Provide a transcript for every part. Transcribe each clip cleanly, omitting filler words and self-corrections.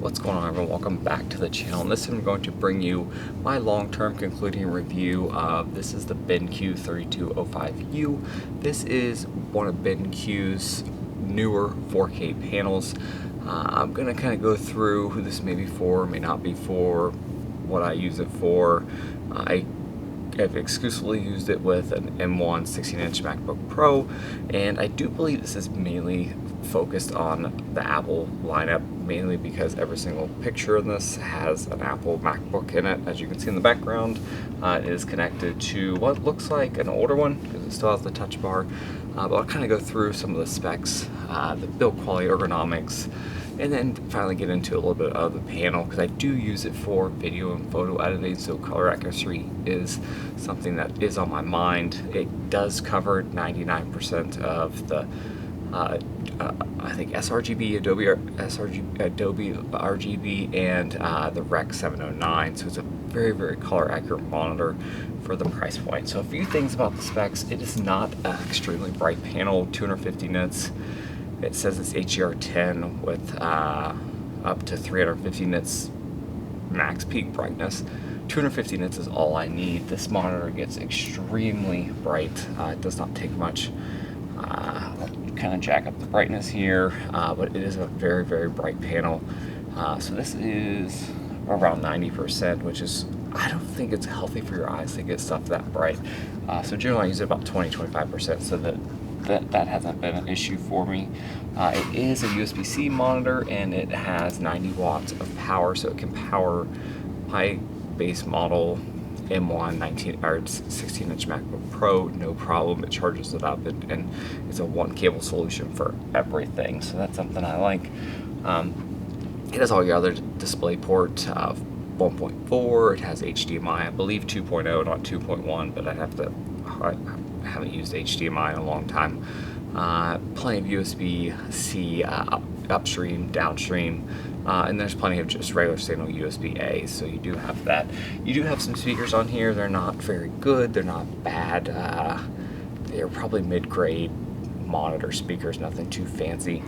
What's going on, everyone? Welcome back to the channel. In this I'm going to bring you my long-term concluding review of this is the BenQ 3205U. This is one of BenQ's newer 4K panels. I'm going to kind of go through who this may be for, may not be for, what I use it for. I've exclusively used it with an M1 16-inch MacBook Pro, and I do believe this is mainly focused on the Apple lineup, mainly because every single picture in this has an Apple MacBook in it. As you can see in the background, it is connected to what looks like an older one because it still has the touch bar, but I'll kind of go through some of the specs, the build quality, ergonomics, and then finally get into a little bit of the panel because I do use it for video and photo editing, so color accuracy is something that is on my mind. It does cover 99% of the I think sRGB, Adobe RGB, and the Rec 709, so it's a very color accurate monitor for the price point. So a few things about the specs: it is not an extremely bright panel, 250 nits. It says it's HDR10 with up to 350 nits max peak brightness. 250 nits is all I need. This monitor gets extremely bright. It does not take much. Kind of jack up the brightness here, but it is a very bright panel. So this is around 90%, which is, I don't think it's healthy for your eyes to get stuff that bright. So generally I use it about 20-25%, so that hasn't been an issue for me. It is a USB-C monitor, and it has 90 watts of power, so it can power my base model M1 16-inch MacBook Pro, no problem. It charges it up, and it's a one cable solution for everything, so that's something I like. It has all your other display ports, 1.4, it has HDMI, I believe 2.0, not 2.1, but I haven't used HDMI in a long time. Plenty of USB-C upstream, downstream, and there's plenty of just regular signal USB-A, so you do have that. You do have some speakers on here. They're not very good, they're not bad. They're probably mid-grade monitor speakers, nothing too fancy.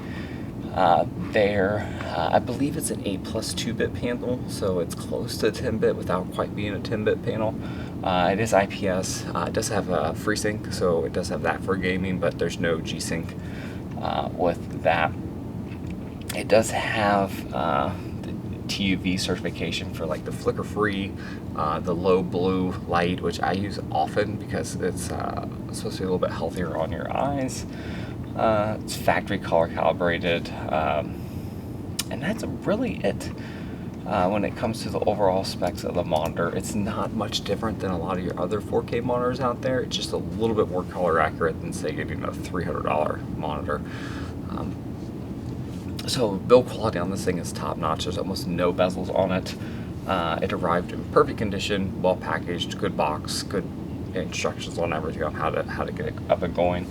I believe it's an 8+ 2-bit panel, so it's close to 10-bit without quite being a 10-bit panel. It is IPS. It does have a FreeSync, so it does have that for gaming, but there's no G-Sync with that. It does have the TUV certification for like the flicker-free, the low blue light, which I use often because it's supposed to be a little bit healthier on your eyes. It's factory color calibrated, and that's really it. When it comes to the overall specs of the monitor, it's not much different than a lot of your other 4K monitors out there. It's just a little bit more color accurate than, say, getting a $300 monitor. So build quality on this thing is top notch. There's almost no bezels on it. It arrived in perfect condition, well packaged, good box, good instructions on everything on how to get it up and going.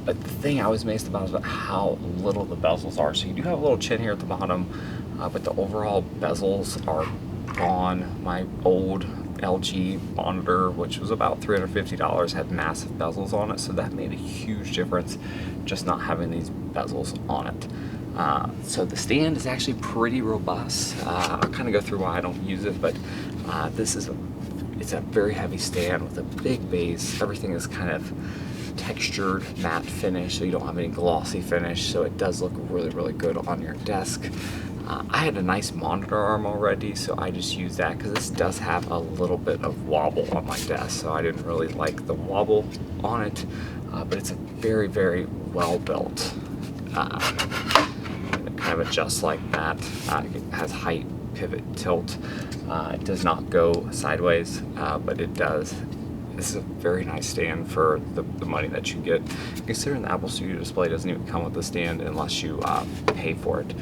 But the thing I was amazed about is about how little the bezels are. So you do have a little chin here at the bottom, but the overall bezels are gone. My old LG monitor, which was about $350, had massive bezels on it, so that made a huge difference, just not having these bezels on it. So the stand is actually pretty robust. I'll kind of go through why I don't use it, but it's a very heavy stand with a big base. Everything is kind of textured matte finish, so you don't have any glossy finish, so it does look really good on your desk. I had a nice monitor arm already, so I just used that because this does have a little bit of wobble on my desk, so I didn't really like the wobble on it, but it's a very well built. It kind of adjusts like that. It has height, pivot, tilt. It does not go sideways, but it does. This is a very nice stand for the money that you get. Considering the Apple Studio Display doesn't even come with the stand unless you pay for it.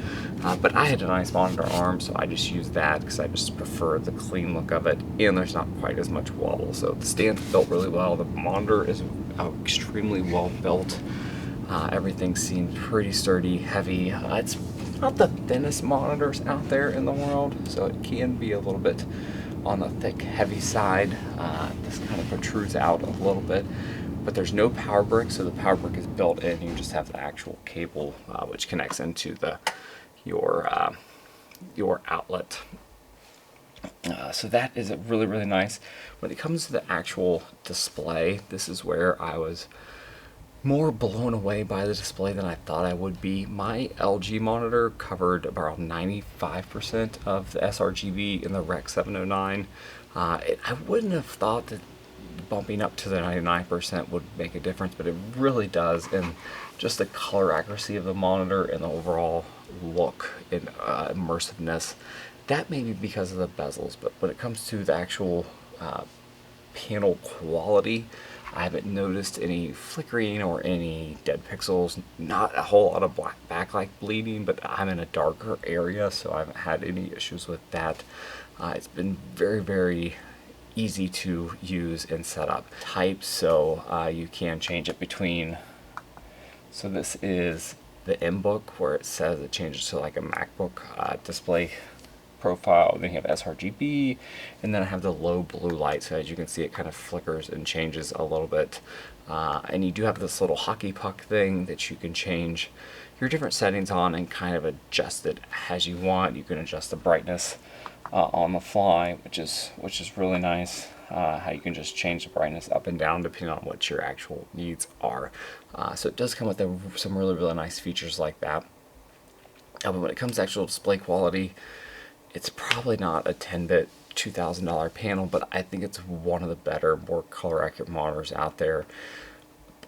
But I had a nice monitor arm, so I just used that because I just prefer the clean look of it, and there's not quite as much wobble. So the stand built really well. The monitor is extremely well built. Everything seems pretty sturdy, heavy. It's not the thinnest monitors out there in the world, so it can be a little bit on the thick, heavy side. This kind of protrudes out a little bit, but there's no power brick, so the power brick is built in. You just have the actual cable, which connects into your your outlet. So that is really, really nice. When it comes to the actual display, this is where I was more blown away by the display than I thought I would be. My LG monitor covered about 95% of the sRGB in the Rec 709. I wouldn't have thought that bumping up to the 99% would make a difference, but it really does. And just the color accuracy of the monitor and the overall look and immersiveness, that may be because of the bezels, but when it comes to the actual panel quality, I haven't noticed any flickering or any dead pixels, not a whole lot of black backlight bleeding, but I'm in a darker area, so I haven't had any issues with that. It's been very, very easy to use and set up. Type, so you can change it between, so this is the M-Book where it says it changes to like a MacBook display profile. Then you have sRGB, and then I have the low blue light, so as you can see it kind of flickers and changes a little bit. And you do have this little hockey puck thing that you can change your different settings on and kind of adjust it as you want. You can adjust the brightness on the fly, which is really nice. How you can just change the brightness up and down depending on what your actual needs are. So it does come with some really, really nice features like that. But when it comes to actual display quality, it's probably not a 10-bit $2,000 panel, but I think it's one of the better, more color accurate monitors out there.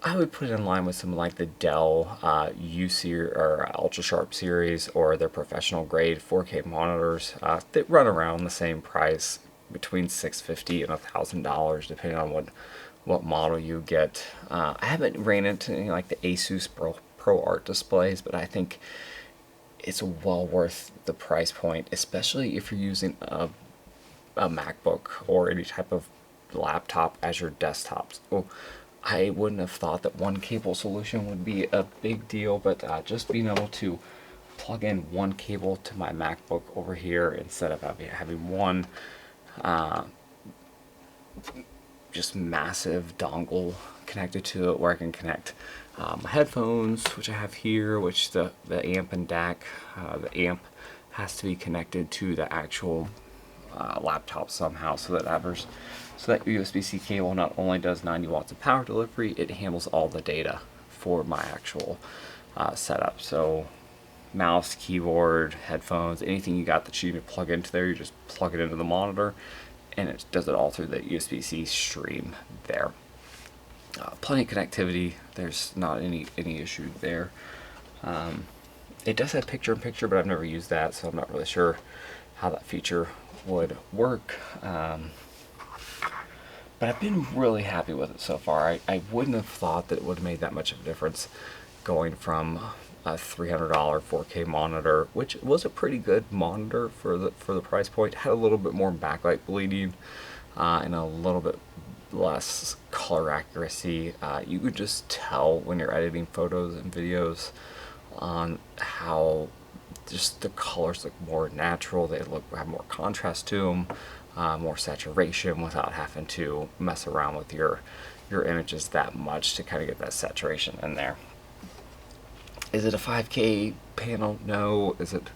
I would put it in line with something like the Dell U series or Ultra Sharp series, or their professional grade 4K monitors that run around the same price, between $650 and $1,000, depending on what model you get. I haven't ran into any like the Asus Pro Art displays, but I think it's well worth the price point, especially if you're using a MacBook or any type of laptop as your desktop. So I wouldn't have thought that one cable solution would be a big deal, but just being able to plug in one cable to my MacBook over here instead of having one just massive dongle connected to it, where I can connect my headphones, which I have here, which the amp and DAC, the amp has to be connected to the actual laptop somehow, so that USB-C cable not only does 90 watts of power delivery, it handles all the data for my actual setup. So mouse, keyboard, headphones, anything you got that you need to plug into there, you just plug it into the monitor, and it does it all through the USB-C stream there. Plenty of connectivity. There's not any issue there. It does have picture-in-picture, but I've never used that, so I'm not really sure how that feature would work. But I've been really happy with it so far. I wouldn't have thought that it would have made that much of a difference going from a $300 4K monitor, which was a pretty good monitor for the price point. Had a little bit more backlight bleeding and a little bit less color accuracy. You could just tell when you're editing photos and videos on how just the colors look more natural. They have more contrast to them, more saturation, without having to mess around with your images that much to kind of get that saturation in there. Is it a 5K panel? No. Is it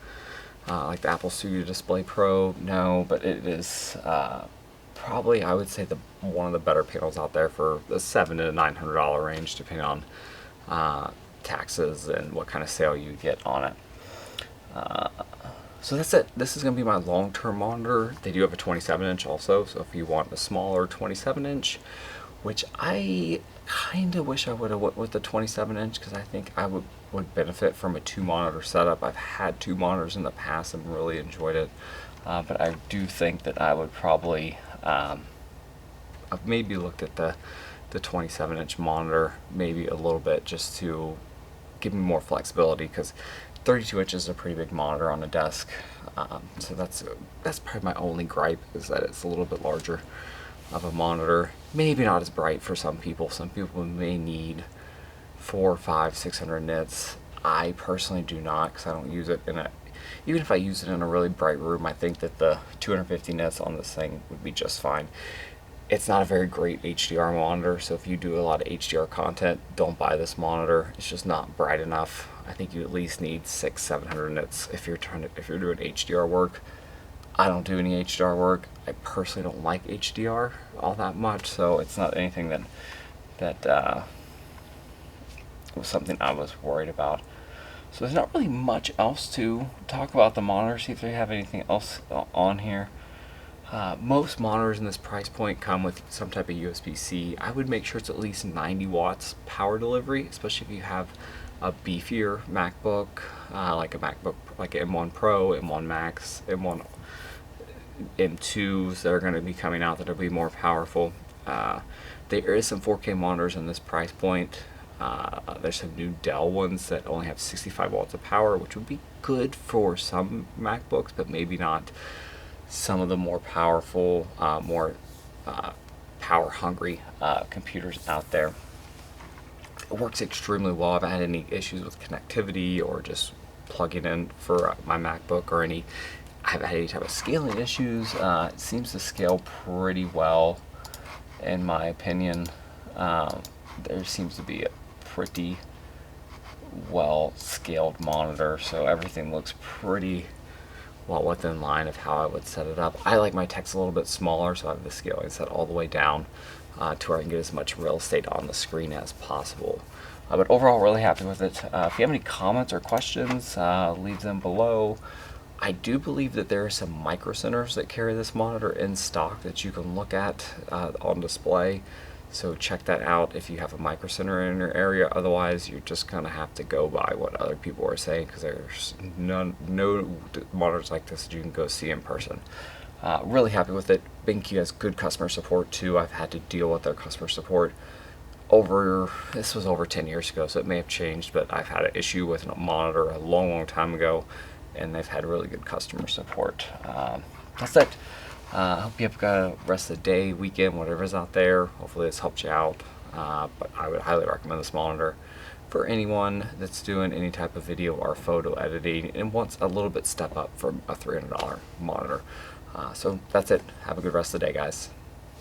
like the Apple Studio Display Pro? No, but it is probably, I would say, one of the better panels out there for the $700 to $900 range, depending on taxes and what kind of sale you get on it. So that's it. This is going to be my long-term monitor. They do have a 27-inch also, so if you want a smaller 27-inch, which I kind of wish I would have went with the 27-inch, because I think I would benefit from a 2-monitor setup. I've had 2 monitors in the past and really enjoyed it, but I do think that I would probably I've maybe looked at the 27-inch monitor maybe a little bit, just to give me more flexibility, because 32 inches is a pretty big monitor on a desk. So that's probably my only gripe, is that it's a little bit larger of a monitor. Maybe not as bright for some people. Some people may need 400, 500, 600 nits. I personally do not, because I don't use it in even if I use it in a really bright room, I think that the 250 nits on this thing would be just fine. It's not a very great HDR monitor, so if you do a lot of HDR content, don't buy this monitor. It's just not bright enough. I think you at least need 600-700 nits if you're doing HDR work. I don't do any HDR work. I personally don't like HDR all that much, so it's not anything that was something I was worried about. So there's not really much else to talk about the monitor. See if they have anything else on here. Most monitors in this price point come with some type of USB-C. I would make sure it's at least 90 watts power delivery, especially if you have a beefier MacBook, like a MacBook, like M1 Pro, M1 Max, M1 M2s that are going to be coming out that will be more powerful. There is some 4K monitors in this price point. There's some new Dell ones that only have 65 watts of power, which would be good for some MacBooks, but maybe not some of the more powerful, more power-hungry computers out there. It works extremely well. I haven't had any issues with connectivity or just plugging in for my MacBook or I haven't had any type of scaling issues. It seems to scale pretty well, in my opinion. There seems to be a pretty well scaled monitor, so everything looks pretty well within line of how I would set it up. I like my text a little bit smaller, so I have the scaling set all the way down to where I can get as much real estate on the screen as possible. But overall, really happy with it. If you have any comments or questions, leave them below. I do believe that there are some micro centers that carry this monitor in stock that you can look at on display. So check that out if you have a micro center in your area. Otherwise, you're just gonna have to go by what other people are saying, because there's no monitors like this that you can go see in person. Really happy with it. BenQ has good customer support too. I've had to deal with their customer support this was over 10 years ago, so it may have changed, but I've had an issue with a monitor a long time ago, and they've had really good customer support. That's it. I hope you have got a rest of the day, weekend, whatever's out there. Hopefully this helped you out. But I would highly recommend this monitor for anyone that's doing any type of video or photo editing and wants a little bit step up from a $300 monitor. So that's it. Have a good rest of the day, guys.